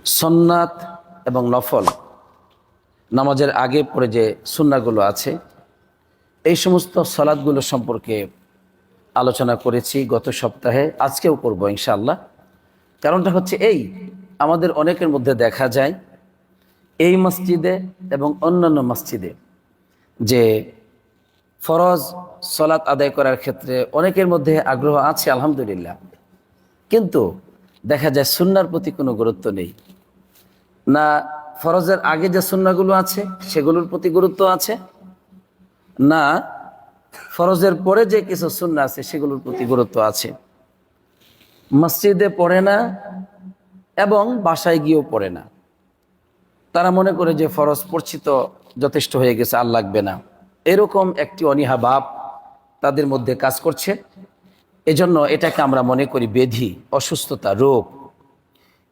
সুন্নাত এবং নফল নামাজের আগে পরে যে সুন্নাহগুলো আছে এই সমস্ত সালাতগুলো সম্পর্কে আলোচনা করেছি গত সপ্তাহে, আজকেও করব ইনশাআল্লাহ। কারণটা হচ্ছে আমাদের অনেকের মধ্যে দেখা যায় এই মসজিদে এবং অন্যান্য মসজিদে যে ফরজ সালাত আদায় করার ক্ষেত্রে অনেকের মধ্যে আগ্রহ আছে আলহামদুলিল্লাহ, কিন্তু দেখা যায় সুন্নাহর প্রতি কোনো গুরুত্ব নেই। না ফরজের আগে যে সুন্নাহগুলো আছে সেগুলোর প্রতি গুরুত্ব আছে, না ফরজের পরে যে কিছু সুন্নাহ আছে সেগুলোর প্রতি গুরুত্ব আছে। মসজিদে পড়ে না এবং বাসায় গিয়েও পড়ে না। তারা মনে করে যে ফরজ পড়ছি তো যথেষ্ট হয়ে গেছে, আর লাগবে না। এরকম একটি অনীহা ভাব তাদের মধ্যে কাজ করছে। এজন্য এটাকে আমরা মনে করি ব্যাধি, অসুস্থতা, রোগ।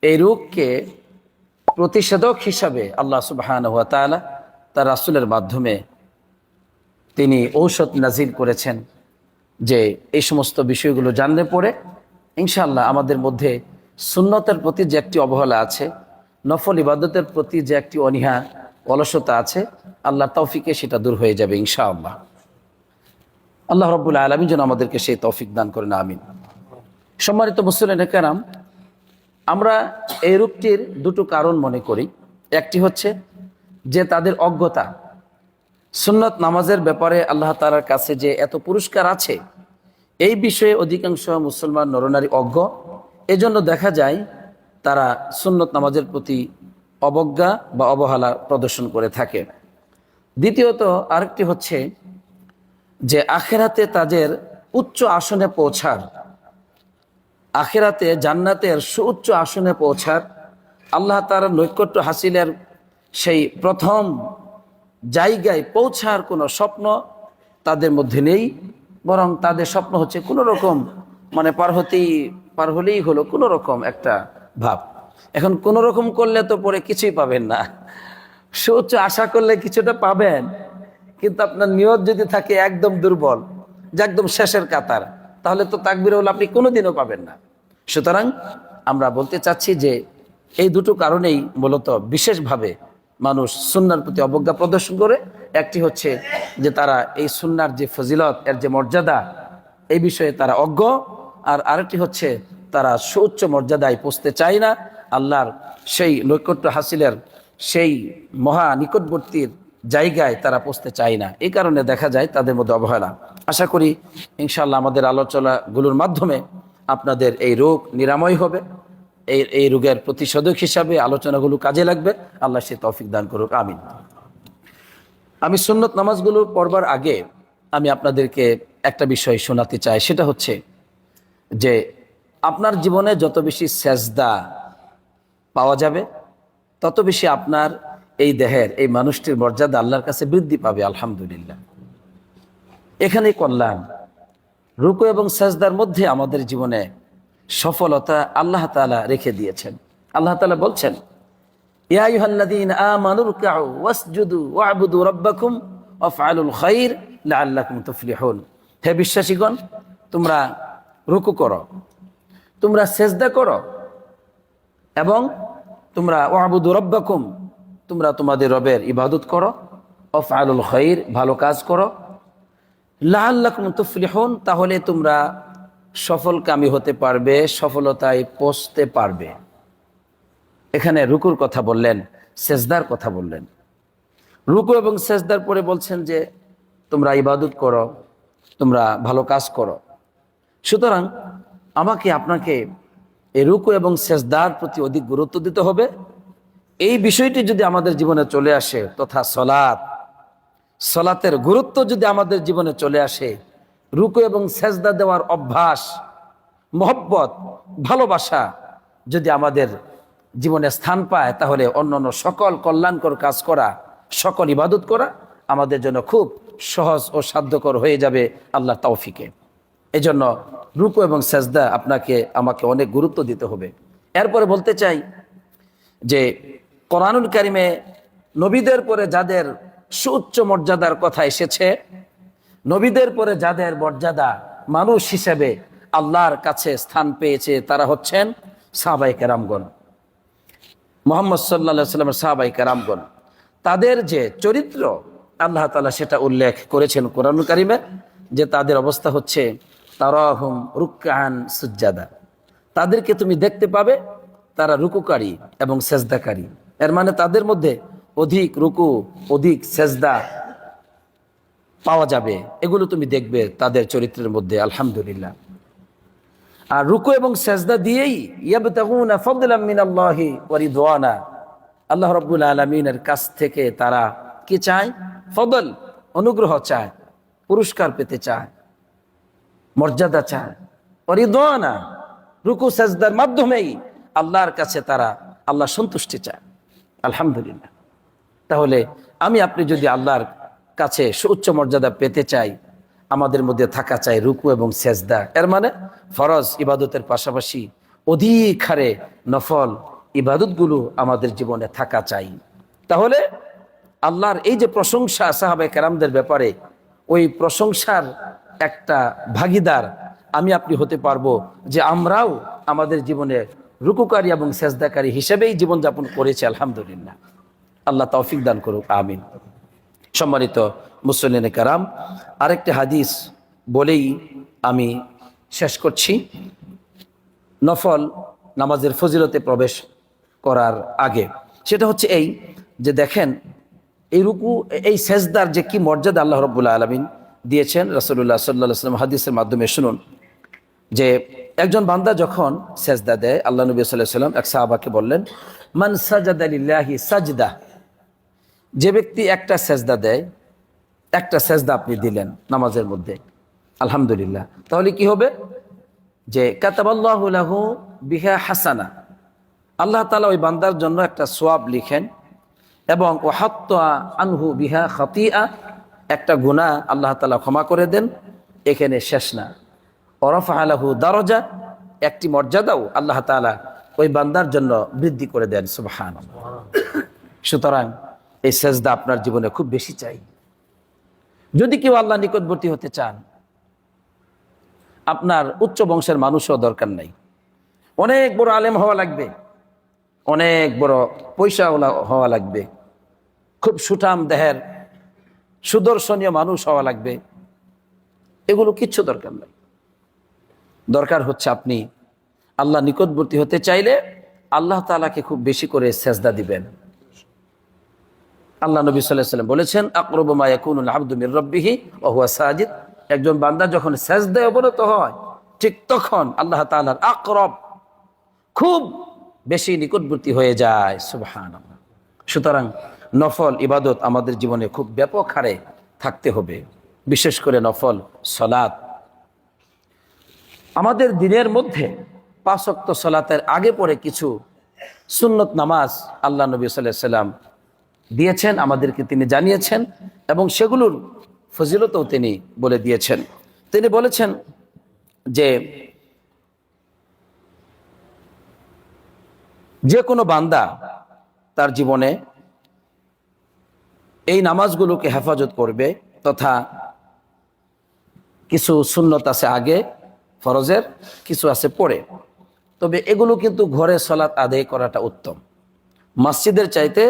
এই রোগকে প্রতিষেধক হিসাবে আল্লাহ সুবহানাহু ওয়া তাআলা তার রাসূলের মাধ্যমে তিনি ঔষধ নাজিল করেছেন যে এই সমস্ত বিষয়গুলো জানলে পরে ইনশাআল্লাহ আমাদের মধ্যে সুন্নতের প্রতি যে একটি অবহেলা আছে, নফল ইবাদতের প্রতি যে একটি অনীহা অলসতা আছে, আল্লাহ তৌফিকে সেটা দূর হয়ে যাবে ইনশাআল্লাহ। আল্লাহ রাব্বুল আলামিন যেন আমাদেরকে সেই তৌফিক দান করেন, আমিন। সম্মানিত মুসলিম কেরাম, আমরা এই রূপটির দুটো কারণ মনে করি। একটি হচ্ছে যে তাদের অজ্ঞতা, সুন্নত নামাজের ব্যাপারে আল্লাহ তাআলার কাছে যে এত পুরস্কার আছে এই বিষয়ে অধিকাংশ মুসলমান নরনারী অজ্ঞ। এজন্য দেখা যায় তারা সুন্নত নামাজের প্রতি অবজ্ঞা বা অবহেলা প্রদর্শন করে থাকে। দ্বিতীয়ত আরেকটি হচ্ছে যে আখিরাতে তাদের উচ্চ আসনে পৌঁছার, আখিরাতে জান্নাতের সুউচ্চ আসনে পৌঁছার, আল্লাহ তাআলার নৈকট্য হাসিলের সেই প্রথম জায়গায় পৌঁছার কোনো স্বপ্ন তাদের মধ্যে নেই। বরং তাদের স্বপ্ন হচ্ছে কোনো রকম পার হলেই হলো কোনো রকম একটা ভাব। এখন কোনো রকম করলে তো পরে কিছুই পাবেন না। সুউচ্চ আশা করলে কিছুটা পাবেন, কিন্তু আপনার নিয়ত যদি থাকে একদম দুর্বল, যে একদম শেষের কাতার, তাহলে তো তাকবীরুল আপনি কোনোদিনও পাবেন না। সুতরাং আমরা বলতে চাচ্ছি যে এই দুটো কারণেই মূলত বিশেষভাবে মানুষ সুন্নাহর প্রতি অবজ্ঞা প্রদর্শন করে। একটি হচ্ছে যে তারা এই সুন্নাহর যে ফজিলত, এর যে মর্যাদা, এই বিষয়ে তারা অজ্ঞ। আর আরেকটি হচ্ছে তারা সুউচ্চ মর্যাদায় পৌঁছতে চায় না, আল্লাহর সেই নৈকট্য হাসিলের সেই মহা নিকটবর্তীর জায়গায় তারা পৌঁছতে চায় না। এই কারণে দেখা যায় তাদের মধ্যে অবহেলা। আশা করি ইনশাআল্লাহ আমাদের আলোচনাগুলোর মাধ্যমে আপনাদের এই রোগ নিরাময় হবে। এই রোগের প্রতিষেধক হিসাবে আলোচনাগুলো কাজে লাগবে। আল্লাহ সে তৌফিক দান করুক, আমিন। আমি সুন্নত নামাজগুলো পড়বার আগে আমি আপনাদেরকে একটা বিষয় শোনাতে চাই। সেটা হচ্ছে যে আপনার জীবনে যত বেশি সেজদা পাওয়া যাবে তত বেশি আপনার এই দেহের, এই মানুষটির মর্যাদা আল্লাহর কাছে বৃদ্ধি পাবে। আলহামদুলিল্লাহ, এখানেই কল্যাণ। রুকু এবং সেজদার মধ্যে আমাদের জীবনে সফলতা আল্লাহ তাআলা রেখে দিয়েছেন। আল্লাহ তাআলা বলছেন, ইয়া আইয়ুহাল্লাযীনা আমানু রুকউ ওয়াসজুদু ওয়া'বুদু রাব্বাকুম ওয়াফআলুল খায়র লাআল্লাকুম তুফলিহুন। হে বিশ্বাসীগণ, তোমরা রুকু করো, তোমরা সেজদা করো, এবং তোমরা ওয়া'বুদু রাব্বাকুম, তোমরা তোমাদের রবের ইবাদত করো, ওয়াফআলুল খায়র, ভালো কাজ করো, লাআল্লাকুম তুফলিহুন, তাহলে তোমরা সফলকামী হতে পারবে, সফলতায় পৌঁছতে পারবে। এখানে রুকুর কথা বললেন, সেজদার কথা বললেন। রুকু এবং সেজদার পরে বলছেন যে তোমরা ইবাদত করো, তোমরা ভালো কাজ করো। সুতরাং আমাকে আপনাকে এই রুকু এবং সেজদার প্রতি অধিক গুরুত্ব দিতে হবে। এই বিষয়টি যদি আমাদের জীবনে চলে আসে, তথা সলাতের গুরুত্ব যদি আমাদের জীবনে চলে আসে, রুকু এবং সেজদা দেওয়ার অভ্যাস, মহব্বত, ভালোবাসা যদি আমাদের জীবনে স্থান পায়, তাহলে অন্যান্য সকল কল্যাণকর কাজ করা, সকল ইবাদত করা আমাদের জন্য খুব সহজ ও সাধ্যকর হয়ে যাবে আল্লাহর তৌফিকে। এজন্য রুকু এবং সেজদা আপনাকে আমাকে অনেক গুরুত্ব দিতে হবে। এরপরে বলতে চাই যে কোরআনুল কারিমে নবীদের পরে যাদের সুউচ্চ মর্যাদার কথা এসেছে, নবীদের পরে যাদের মর্যাদা মানুষ হিসেবে আল্লাহর কাছে স্থান পেয়েছে, তারা হচ্ছেন সাহাবায়ে কেরামগণ। মুহাম্মদ সাল্লাল্লাহু আলাইহি সাল্লামের সাহাবায়ে কেরামগণ, তাদের যে চরিত্র আল্লাহ তাআলা সেটা উল্লেখ করেছেন কোরআনুল কারীমে, যে তাদের অবস্থা হচ্ছে তারাহুম রুকআন সুজ্জাদা, তাদেরকে তুমি দেখতে পাবে তারা রুকুকারী এবং সেজদাকারী। এর মানে তাদের মধ্যে অধিক রুকু, অধিক সেজদা পাওয়া যাবে, এগুলো তুমি দেখবে তাদের চরিত্রের মধ্যে। আলহামদুলিল্লাহ। আর রুকু এবং সেজদা দিয়েই ইয়াবতাগুনা ফাদলাম মিনাল্লাহি ওয়া রিদওয়ানা, আল্লাহ রাব্বুল আলামিনের কাছ থেকে তারা কি চায়? ফদল, অনুগ্রহ চায়, পুরস্কার পেতে চায়, মর্যাদা চায়। ওয়া রিদওয়ানা, রুকু সেজদার মাধ্যমেই আল্লাহর কাছে তারা আল্লাহ সন্তুষ্টি চায়। আলহামদুলিল্লাহ। তাহলে আমি আপনি যদি আল্লাহর কাছে সুউচ্চ মর্যাদা পেতে চাই, আমাদের মধ্যে থাকা চাই রুকু এবং সেজদা। এর মানে ফরজ ইবাদতের পাশাপাশি অধিক হারে নফল ইবাদতগুলো আমাদের জীবনে থাকা চাই। তাহলে আল্লাহর এই যে প্রশংসা সাহাবায়ে কেরামদের ব্যাপারে, ওই প্রশংসার একটা ভাগীদার আমি আপনি হতে পারবো, যে আমরাও আমাদের জীবনে রুকুকারী এবং সেজদাকারী হিসেবেই জীবনযাপন করেছি। আলহামদুলিল্লাহ। আল্লাহ তৌফিক দান করুক, আমিন। সম্মানিত মুসলিম কারাম, আরেকটি হাদিস বলেই আমি শেষ করছি। নফল নামাজের ফজিলতে প্রবেশ করার আগে সেটা হচ্ছে এই যে দেখেন, এই রুকু এই সেজদার যে কি মর্যাদা আল্লাহ রাব্বুল আলামিন দিয়েছেন, রাসূলুল্লাহ সাল্লাল্লাহু আলাইহি ওয়াসাল্লাম হাদিসের মাধ্যমে শুনুন যে একজন বান্দা যখন সেজদা দেয়, আল্লাহ নবী সাল্লাল্লাহু আলাইহি ওয়াসাল্লাম এক সাহাবাকে বললেন, মান সাজাদা লিল্লাহি সাজদা, যে ব্যক্তি একটা সেজদা দেয়, একটা সেজদা আপনি দিলেন নামাজের মধ্যে, আলহামদুলিল্লাহ, তাহলে কি হবে? যে কাতাবাল্লাহু লাহু বিহা হাসানা, আল্লাহ তাআলা ওই বান্দার জন্য একটা সওয়াব লিখেন, এবং ওয়াহাত্তা আনহু বিহা খাতিয়া, একটা গুনাহ আল্লাহ তাআলা ক্ষমা করে দেন। এখানে শেষ না, ওয়ারাফা লাহু দারাজা, একটি মর্যাদাও আল্লাহ তাআলা ওই বান্দার জন্য বৃদ্ধি করে দেন। সুবহানাল্লাহ। সুতরাং এই সেজদা আপনার জীবনে খুব বেশি চাই। যদি কেউ আল্লাহ নিকটবর্তী হতে চান, আপনার উচ্চ বংশের মানুষও দরকার নাই, অনেক বড় আলেম হওয়া লাগবে, অনেক বড় পয়সাওয়ালা হওয়া লাগবে, খুব সুঠাম দেহের সুদর্শনীয় মানুষ হওয়া লাগবে, এগুলো কিচ্ছু দরকার নাই। দরকার হচ্ছে আপনি আল্লাহ নিকটবর্তী হতে চাইলে আল্লাহ তাআলাকে খুব বেশি করে সেজদা দিবেন। আল্লাহ নবী সাল্লাল্লাহু আলাইহি ওয়াসাল্লাম বলেছেন, আকরাবু মা ইয়াকুনুল আবদু মির রাব্বিহি ওয়া হুয়া সাজিদ, একজন বান্দা যখন সেজদায় অবনত হয়, ঠিক তখন আল্লাহ তাআলার আকরব, খুব বেশি নিকটবর্তী হয়ে যায়। সুবহানাল্লাহ। সুতরাং নফল ইবাদত আমাদের জীবনে খুব ব্যাপক হারে থাকতে হবে, বিশেষ করে নফল সালাত। আমাদের দিনের মধ্যে 5 ওয়াক্ত সালাতের আগে পরে কিছু সুন্নত নামাজ আল্লাহ নবী সাল্লাল্লাহু আলাইহি ওয়াসাল্লাম দিয়েছেন, আমাদেরকে তিনি জানিয়েছেন, এবং সেগুলোর ফজিলতও তিনি বলে দিয়েছেন। তিনি বলেছেন যে যে কোনো বান্দা তার জীবনে এই নামাজগুলোকে হেফাজত করবে, তথা কিছু সুন্নত আছে আগে ফরজের, কিছু আছে পরে, তবে এগুলো কিন্তু ঘরে সালাত আদায় করাটা উত্তম। মসজিদের চাইতে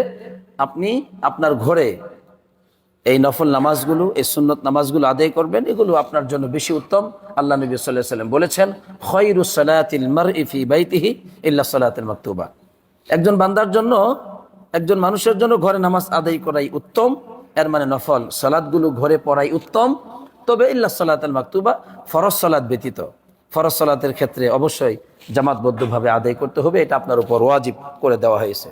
আপনি আপনার ঘরে এই নফল নামাজগুলো, এই সুন্নত নামাজগুলো আদায় করবেন, এগুলো আপনার জন্য বেশি উত্তম। আল্লাহ নবী সাল্লাল্লাহু আলাইহি ওয়াসাল্লাম বলেছেন, খায়রুস সালাতিল মারই ফি বাইতিহি ইল্লা সালাতুল মাকতুবা, একজন বান্দার জন্য, একজন মানুষের জন্য ঘরে নামাজ আদায় করাই উত্তম। এর মানে নফল সালাতগুলো ঘরে পড়াই উত্তম, তবে ইল্লা সালাতুল মাকতুবা, ফরজ সালাত ব্যতীত। ফরজ সালাতের ক্ষেত্রে অবশ্যই জামাতবদ্ধভাবে আদায় করতে হবে, এটা আপনার উপর ওয়াজিব করে দেওয়া হয়েছে।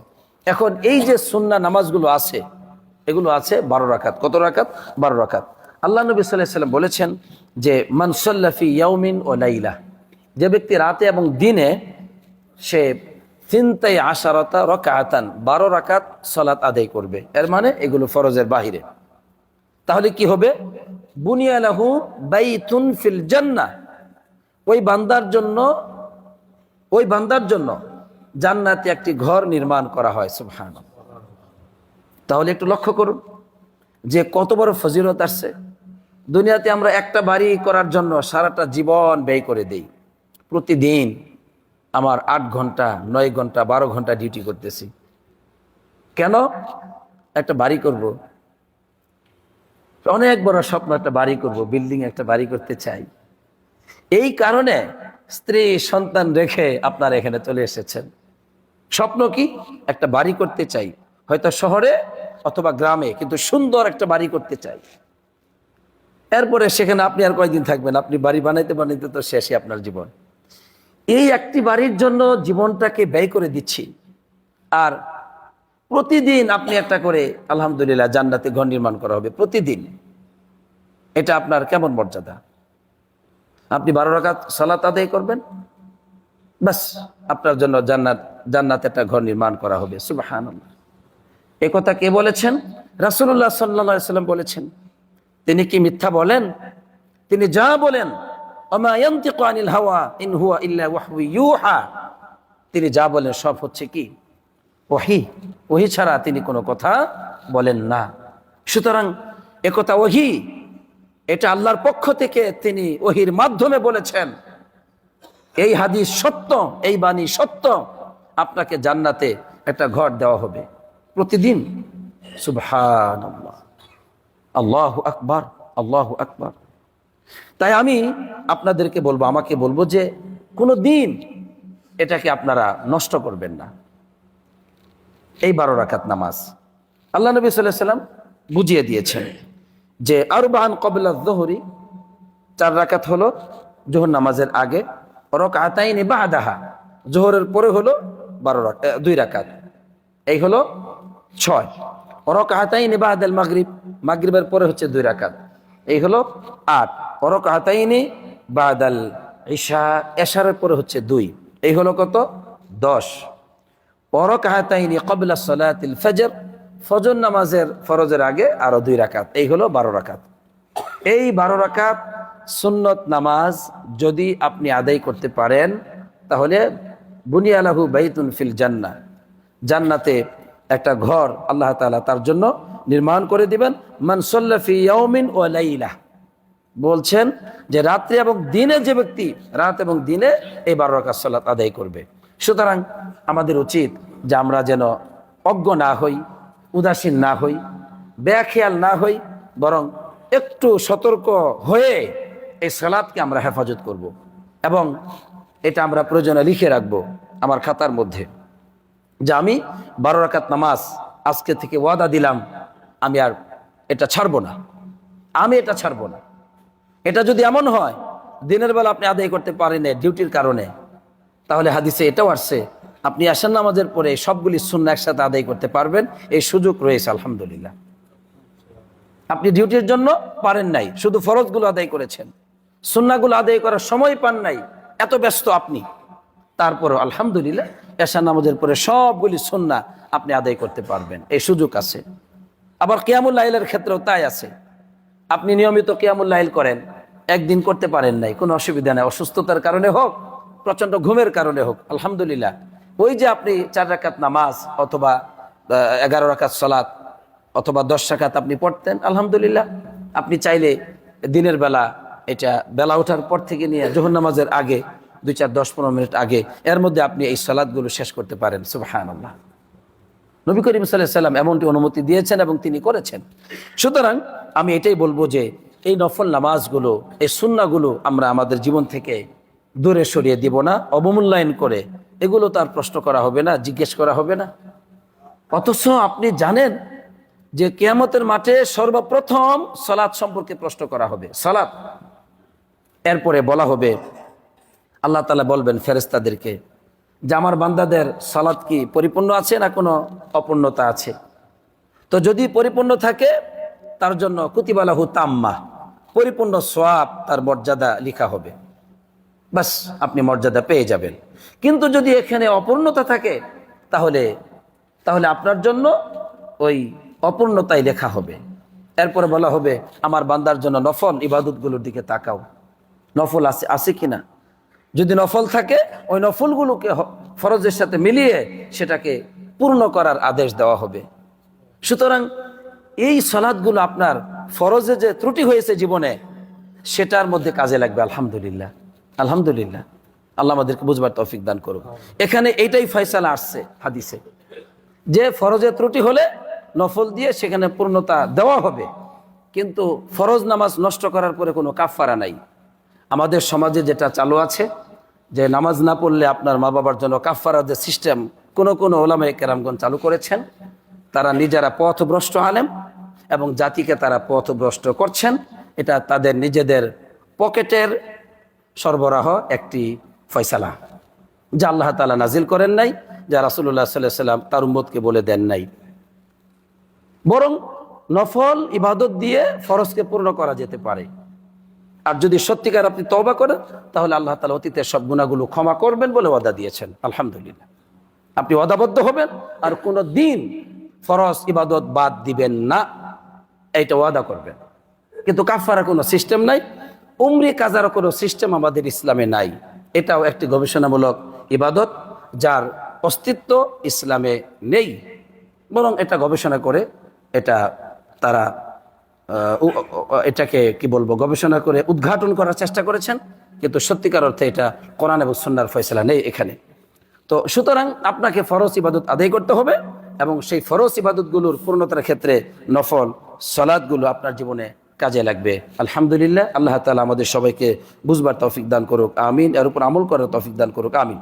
এখন এই যে সুন্নাহ নামাজগুলো আছে, এগুলো আছে 12 রাকাত। কত রাকাত? 12 রাকাত। আল্লাহ নবী সাল্লাল্লাহু আলাইহি ওয়াসাল্লাম বলেছেন যে মান সাল্লা ফি ইয়াউমিন ওয়া লাইলা, যে ব্যক্তি রাতে এবং দিনে সে 12 রাকাতান 12 রাকাত সালাত আদায় করবে, এর মানে এগুলো ফরজের বাহিরে, তাহলে কি হবে? বুনিয়া লাহু বাইতুন ফিল জান্নাহ, ওই বান্দার জন্য জান্নাতে একটি ঘর নির্মাণ করা হয়। সুবহানাল্লাহ। তাহলে একটু লক্ষ্য করুন যে কত বড় ফজিলত আসছে। দুনিয়াতে আমরা একটা বাড়ি করার জন্য সারাটা জীবন ব্যয় করে দেই। প্রতিদিন আমার 8 ঘন্টা, 9 ঘন্টা, 12 ঘন্টা ডিউটি করতেছি, কেন? একটা বাড়ি করব, অনেক বড় স্বপ্ন, একটা বাড়ি করব, বিল্ডিং একটা বাড়ি করতে চাই। এই কারণে স্ত্রী সন্তান রেখে আপনারা এখানে চলে এসেছেন। স্বপ্ন কি? একটা বাড়ি করতে চাই, হয়তো শহরে অথবা গ্রামে, কিন্তু সুন্দর একটা বাড়ি করতে চাই। এরপরে সেখানে আপনি আর কয়দিন থাকবেন? আপনি বাড়ি বানাইতে বানাইতে তো শেষই আপনার জীবন। এই একটি বাড়ির জন্য জীবনটাকে ব্যয় করে দিচ্ছি, আর প্রতিদিন আপনি একটা করে আলহামদুলিল্লাহ জান্নাতে ঘর নির্মাণ করা হবে প্রতিদিন। এটা আপনার কেমন মর্যাদা? আপনি 12 রাকাত সালাত আদায় করবেন, বাস আপনার জন্য জান্নাতে একটা ঘর নির্মাণ করা হবে। সুবহানাল্লাহ। এ কথা কে বলেছেন? রাসূলুল্লাহ সাল্লাল্লাহু আলাইহি ওয়াসাল্লাম বলেছেন। তিনি কি মিথ্যা বলেন? তিনি যা বলেন, ওমা ইয়ানতিকু আনিল হাওয়া ইন হুয়া ইল্লা ওয়াহয়ু ইউহা, তিনি যা বলেন সব হচ্ছে কি? ওহী। ওহী ছাড়া তিনি কোনো কথা বলেন না। সুতরাং একথা ওহী, এটা আল্লাহর পক্ষ থেকে তিনি ওহীর মাধ্যমে বলেছেন। এই হাদিস সত্য, এই বাণী সত্য, আপনাকে জান্নাতে একটা ঘর দেওয়া হবে প্রতিদিন। সুবহানাল্লাহ, আল্লাহু আকবার, আল্লাহু আকবার। তাই আমি আপনাদেরকে বলবো, আমাকে বলবো যে কোনো দিন এটাকে আপনারা নষ্ট করবেন না। এই 12 রাকাত নামাজ আল্লাহ নবী সাল্লাল্লাহু আলাইহি ওয়াসাল্লাম বুঝিয়ে দিয়েছেন যে আরবাআন ক্বাবলা যুহরি, 4 রাকাত হলো যোহর নামাজের আগে, রাকাতাইনি বাদাহা, যোহরের পরে হলো 2 রাকাত, এই হলো 6। রাকাতাইনি বাদাল মাগরিব, মাগরিবের পরে হচ্ছে 2 রাকাত, এই হলো 8। রাকাতাইনি বাদাল ইশা, এশারের পরে হচ্ছে 2, এই হলো কত? 10। রাকাতাইনি ক্বাবলা সালাতিল ফজর, ফজর নামাজের ফরজের আগে আরো 2 রাকাত, এই হলো 12 রাকাত। এই 12 রাকাত সুন্নত নামাজ যদি আপনি আদায় করতে পারেন, তাহলে বুনিয়া লাহু বাইতুন ফিল জান্নাহ, জান্নাতে একটা ঘর আল্লাহ তাআলা তার জন্য নির্মাণ করে দিবেন। মান সাল্লা ফি ইয়াউমিন ওয়া লাইলা, বলছেন যে রাত্রি এবং দিনে যে ব্যক্তি রাত এবং দিনে এই 12 রাকাত সালাত আদায় করবে। সুতরাং আমাদের উচিত যে আমরা যেন অজ্ঞ না হই, উদাসীন না হই, বেখেয়াল না হই, বরং একটু সতর্ক হয়ে এই সালাতকে আমরা হেফাজত করব। এবং এটা আমরা প্রয়োজনে লিখে রাখবো আমার খাতার মধ্যে, যে আমি 12 রাকাত নামাজ আজকে থেকে ওয়াদা দিলাম, আমি আর এটা ছাড়বো না, আমি এটা ছাড়বো না। এটা যদি এমন হয় দিনের বেলা আপনি আদায় করতে পারেন ডিউটির কারণে, তাহলে হাদিসে এটাও আসছে আপনি আশার নামাজের পরে সবগুলি সুন্নাহ একসাথে আদায় করতে পারবেন, এই সুযোগ রয়েছে আলহামদুলিল্লাহ। আপনি ডিউটির জন্য পারেন নাই, শুধু ফরজগুলো আদায় করেছেন, সুন্নাহগুলো আদায় করার সময় পান নাই, এত ব্যস্ত আপনি, তারপরও আলহামদুলিল্লাহ এশার নামাজের পরে সবগুলি সুন্নাহ আপনি আদায় করতে পারবেন, এই সুযোগ আছে। আবার কিয়ামুল লাইলের ক্ষেত্রেও তাই আছে। আপনি নিয়মিত কিয়ামুল লাইল করেন, একদিন করতে পারেন নাই, কোনো অসুবিধা নেই, অসুস্থতার কারণে হোক, প্রচন্ড ঘুমের কারণে হোক, আলহামদুলিল্লাহ ওই যে আপনি 4 রাকাত নামাজ অথবা 11 রাকাত সালাত অথবা 10 রাকাত আপনি পড়তেন, আলহামদুলিল্লাহ আপনি চাইলে দিনের বেলা, এটা বেলা ওঠার পর থেকে নিয়ে যোহর নামাজের আগে 2, 4, 10, 15 মিনিট আগে, এর মধ্যে আপনি এই সালাতগুলো শেষ করতে পারেন। সুবহানাল্লাহ। নবী করিম সাল্লাল্লাহু আলাইহি ওয়াসাল্লাম এমনটি অনুমতি দিয়েছেন এবং তিনি করেছেন। সুতরাং আমি এটাই বলবো যে এই নফল নামাজগুলো, এই সুন্নাহগুলো আমরা আমাদের জীবন থেকে দূরে সরিয়ে দিব না, অবমূল্যায়ন করে এগুলো তার প্রশ্ন করা হবে না, জিজ্ঞেস করা হবে না। অথচ আপনি জানেন যে কিয়ামতের মাঠে সর্বপ্রথম সালাত সম্পর্কে প্রশ্ন করা হবে, সালাত। এরপরে বলা হবে, আল্লাহ তাআলা বলবেন ফেরেশতাদেরকে যে আমার বান্দাদের সালাত কি পরিপূর্ণ আছে না কোনো অপূর্ণতা আছে? তো যদি পরিপূর্ণ থাকে তার জন্য কুতিবা লাহু তাম্মা, পরিপূর্ণ সওয়াব, তার মর্যাদা লিখা হবে, বাস আপনি মর্যাদা পেয়ে যাবেন। কিন্তু যদি এখানে অপূর্ণতা থাকে তাহলে আপনার জন্য ওই অপূর্ণতাই লেখা হবে। এরপরে বলা হবে আমার বান্দার জন্য নফল ইবাদতগুলোর দিকে তাকাও, নফল আছে কিনা। যদি নফল থাকে ওই নফলগুলোকে ফরজের সাথে মিলিয়ে সেটাকে পূর্ণ করার আদেশ দেওয়া হবে। সুতরাং এই সালাতগুলো আপনার ফরজে যে ত্রুটি হয়েছে জীবনে, সেটার মধ্যে কাজে লাগবে। আলহামদুলিল্লাহ, আলহামদুলিল্লাহ, আল্লাহ আমাদেরকে বুঝবার তৌফিক দান করুন। এখানে এইটাই ফয়সালা আসছে হাদিসে যে ফরজে ত্রুটি হলে নফল দিয়ে সেখানে পূর্ণতা দেওয়া হবে, কিন্তু ফরজ নামাজ নষ্ট করার পরে কোনো কাফফারা নাই। আমাদের সমাজে যেটা চালু আছে যে নামাজ না পড়লে আপনার মা বাবার জন্য কাফফারার যে সিস্টেম কোন ওলামায়ে কেরামগণ চালু করেছেন, তারা নিজেরা পথভ্রষ্ট আলেম এবং জাতিকে তারা পথভ্রষ্ট করছেন। এটা তাদের নিজেদের পকেটের সরবরাহ একটি ফয়সালা, যা আল্লাহ তাআলা নাজিল করেন নাই, যা রাসূলুল্লাহ সাল্লাল্লাহু আলাইহি ওয়াসাল্লাম তার উম্মতকে বলে দেন নাই। বরং নফল ইবাদত দিয়ে ফরজকে পূর্ণ করা যেতে পারে। আর যদি সত্যিকার আপনি তওবা করেন তাহলে আল্লাহ তাআলা অতীতের সব গুনাহগুলো ক্ষমা করবেন বলে ওয়াদা দিয়েছেন। আলহামদুলিল্লাহ, আপনি ওয়াদাবদ্ধ হবেন আর কোনো দিন ফরজ ইবাদত বাদ দিবেন না, এইটা ওয়াদা করবেন। কিন্তু কাফফারার কোনো সিস্টেম নাই, উমরি কাজার কোনো সিস্টেম আমাদের ইসলামে নাই। এটাও একটি গবেষণামূলক ইবাদত যার অস্তিত্ব ইসলামে নেই, বরং এটা গবেষণা করে এটা তারা এটাকে কি বলবো গবেষণা করে উদ্ঘাটন করার চেষ্টা করেছেন, কিন্তু সত্যিকার অর্থে এটা কোরআন এবং সুন্নাহর ফয়সালা নেই এখানে। তো সুতরাং আপনাকে ফরজ ইবাদত আদায় করতে হবে এবং সেই ফরজ ইবাদতগুলোর পূর্ণতার ক্ষেত্রে নফল সালাতগুলো আপনার জীবনে কাজে লাগবে। আলহামদুলিল্লাহ, আল্লাহ তাআলা আমাদের সবাইকে বুঝবার তৌফিক দান করুক, আমিন। এর উপর আমল করার তৌফিক দান করুক, আমিন।